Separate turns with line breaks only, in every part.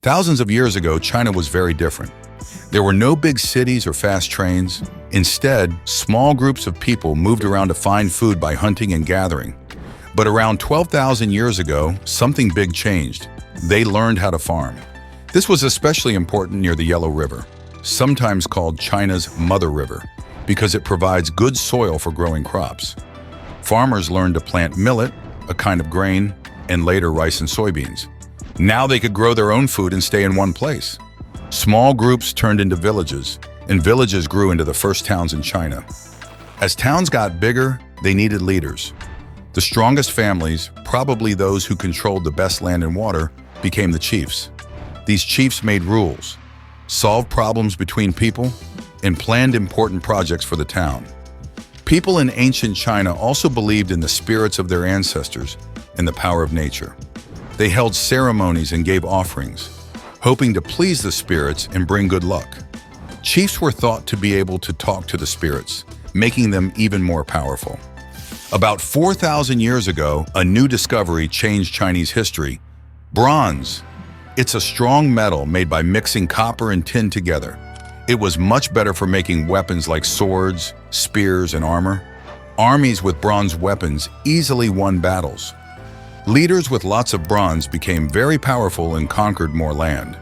Thousands of years ago, China was very different. There were no big cities or fast trains. Instead, small groups of people moved around to find food by hunting and gathering. But around 12,000 years ago, something big changed. They learned how to farm. This was especially important near the Yellow River, sometimes called China's Mother River, because it provides good soil for growing crops. Farmers learned to plant millet, a kind of grain, and later rice and soybeans. Now they could grow their own food and stay in one place. Small groups turned into villages, and villages grew into the first towns in China. As towns got bigger, they needed leaders. The strongest families, probably those who controlled the best land and water, became the chiefs. These chiefs made rules, solved problems between people, and planned important projects for the town. People in ancient China also believed in the spirits of their ancestors and the power of nature. They held ceremonies and gave offerings, hoping to please the spirits and bring good luck. Chiefs were thought to be able to talk to the spirits, making them even more powerful. About 4,000 years ago, a new discovery changed Chinese history: bronze. It's a strong metal made by mixing copper and tin together. It was much better for making weapons like swords, spears, and armor. Armies with bronze weapons easily won battles. Leaders with lots of bronze became very powerful and conquered more land.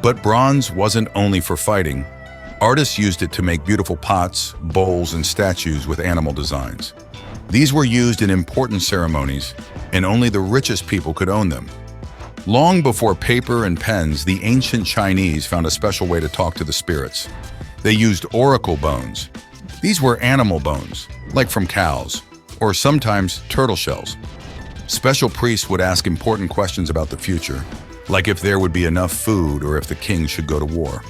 But bronze wasn't only for fighting. Artists used it to make beautiful pots, bowls, and statues with animal designs. These were used in important ceremonies, and only the richest people could own them. Long before paper and pens, the ancient Chinese found a special way to talk to the spirits. They used oracle bones. These were animal bones, like from cows, or sometimes turtle shells. Special priests would ask important questions about the future, like if there would be enough food or if the king should go to war.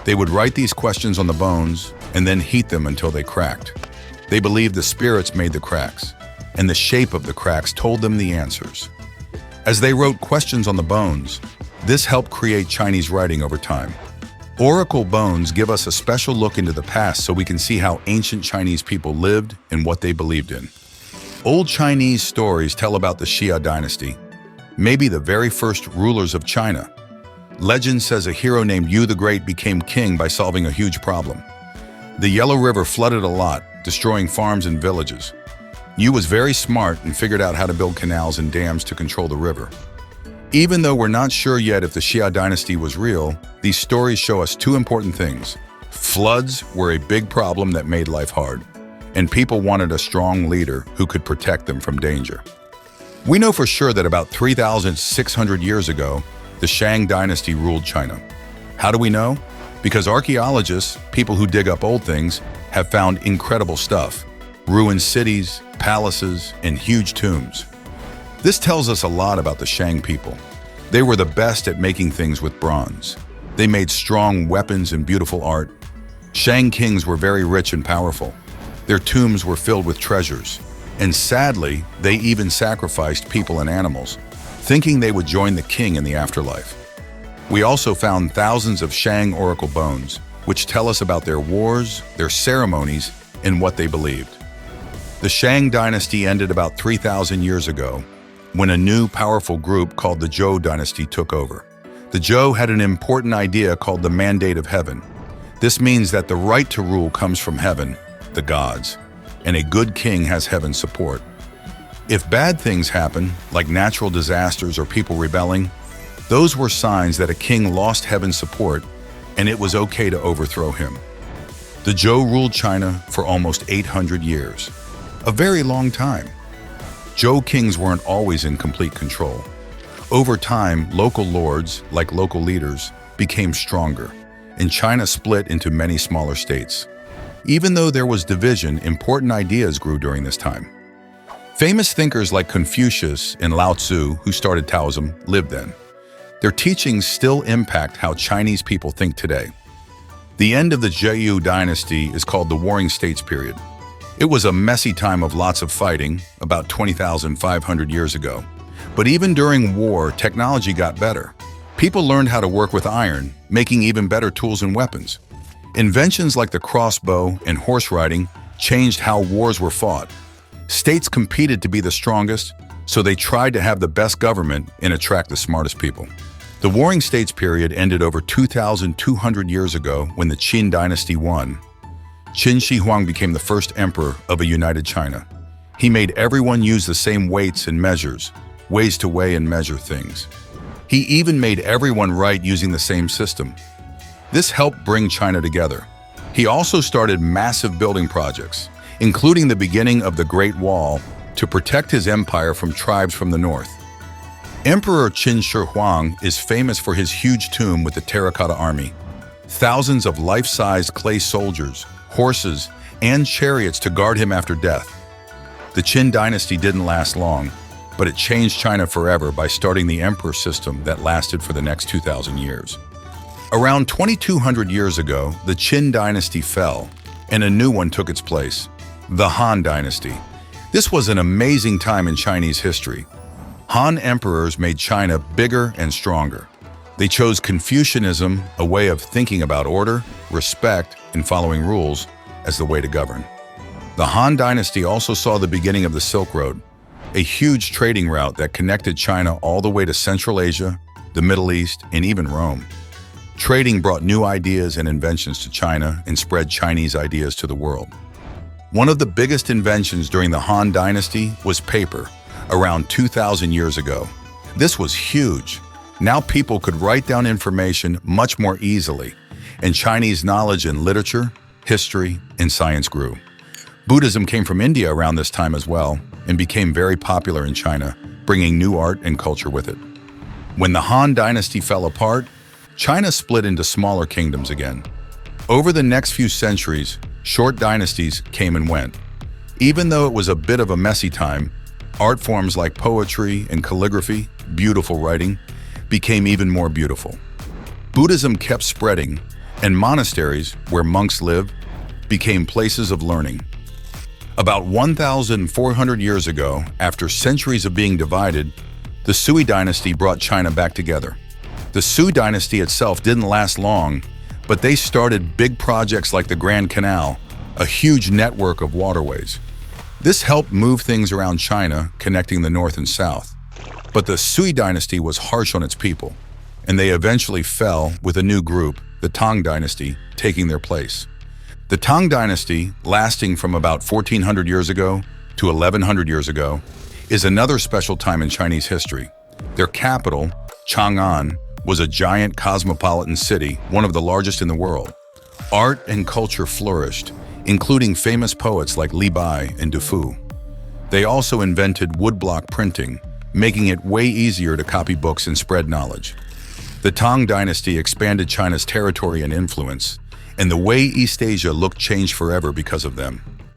They would write these questions on the bones and then heat them until they cracked. They believed the spirits made the cracks, and the shape of the cracks told them the answers. As they wrote questions on the bones, this helped create Chinese writing over time. Oracle bones give us a special look into the past so we can see how ancient Chinese people lived and what they believed in. Old Chinese stories tell about the Xia dynasty, maybe the very first rulers of China. Legend says a hero named Yu the Great became king by solving a huge problem. The Yellow River flooded a lot, destroying farms and villages. Yu was very smart and figured out how to build canals and dams to control the river. Even though we're not sure yet if the Xia dynasty was real, these stories show us two important things. Floods were a big problem that made life hard, and people wanted a strong leader who could protect them from danger. We know for sure that about 3,600 years ago, the Shang dynasty ruled China. How do we know? Because archaeologists, people who dig up old things, have found incredible stuff: ruined cities, palaces, and huge tombs. This tells us a lot about the Shang people. They were the best at making things with bronze. They made strong weapons and beautiful art. Shang kings were very rich and powerful. Their tombs were filled with treasures. And sadly, they even sacrificed people and animals, thinking they would join the king in the afterlife. We also found thousands of Shang oracle bones, which tell us about their wars, their ceremonies, and what they believed. The Shang dynasty ended about 3,000 years ago, when a new powerful group called the Zhou dynasty took over. The Zhou had an important idea called the mandate of heaven. This means that the right to rule comes from heaven, the gods, and a good king has heaven's support. If bad things happen, like natural disasters or people rebelling, those were signs that a king lost heaven's support and it was okay to overthrow him. The Zhou ruled China for almost 800 years, a very long time. Zhou kings weren't always in complete control. Over time, local lords, like local leaders, became stronger, and China split into many smaller states. Even though there was division, important ideas grew during this time. Famous thinkers like Confucius and Lao Tzu, who started Taoism, lived then. Their teachings still impact how Chinese people think today. The end of the Zhou dynasty is called the Warring States period. It was a messy time of lots of fighting, about 20,500 years ago. But even during war, technology got better. People learned how to work with iron, making even better tools and weapons. Inventions like the crossbow and horse riding changed how wars were fought. States competed to be the strongest, so they tried to have the best government and attract the smartest people. The Warring States period ended over 2,200 years ago when the Qin dynasty won. Qin Shi Huang became the first emperor of a united China. He made everyone use the same weights and measures, ways to weigh and measure things. He even made everyone write using the same system. This helped bring China together. He also started massive building projects, including the beginning of the Great Wall, to protect his empire from tribes from the north. Emperor Qin Shi Huang is famous for his huge tomb with the terracotta army. Thousands of life-sized clay soldiers, horses, and chariots to guard him after death. The Qin dynasty didn't last long, but it changed China forever by starting the emperor system that lasted for the next 2,000 years. Around 2,200 years ago, the Qin dynasty fell, and a new one took its place, the Han dynasty. This was an amazing time in Chinese history. Han emperors made China bigger and stronger. They chose Confucianism, a way of thinking about order, respect, and following rules, as the way to govern. The Han dynasty also saw the beginning of the Silk Road, a huge trading route that connected China all the way to Central Asia, the Middle East, and even Rome. Trading brought new ideas and inventions to China and spread Chinese ideas to the world. One of the biggest inventions during the Han dynasty was paper, around 2,000 years ago. This was huge. Now people could write down information much more easily, and Chinese knowledge in literature, history, and science grew. Buddhism came from India around this time as well and became very popular in China, bringing new art and culture with it. When the Han dynasty fell apart, China split into smaller kingdoms again. Over the next few centuries, short dynasties came and went. Even though it was a bit of a messy time, art forms like poetry and calligraphy, beautiful writing, became even more beautiful. Buddhism kept spreading, and monasteries, where monks lived, became places of learning. About 1,400 years ago, after centuries of being divided, the Sui dynasty brought China back together. The Sui dynasty itself didn't last long, but they started big projects like the Grand Canal, a huge network of waterways. This helped move things around China, connecting the north and south. But the Sui dynasty was harsh on its people, and they eventually fell with a new group, the Tang dynasty, taking their place. The Tang dynasty, lasting from about 1,400 years ago to 1,100 years ago, is another special time in Chinese history. Their capital, Chang'an, was a giant cosmopolitan city, one of the largest in the world. Art and culture flourished, including famous poets like Li Bai and Du Fu. They also invented woodblock printing, making it way easier to copy books and spread knowledge. The Tang dynasty expanded China's territory and influence, and the way East Asia looked changed forever because of them.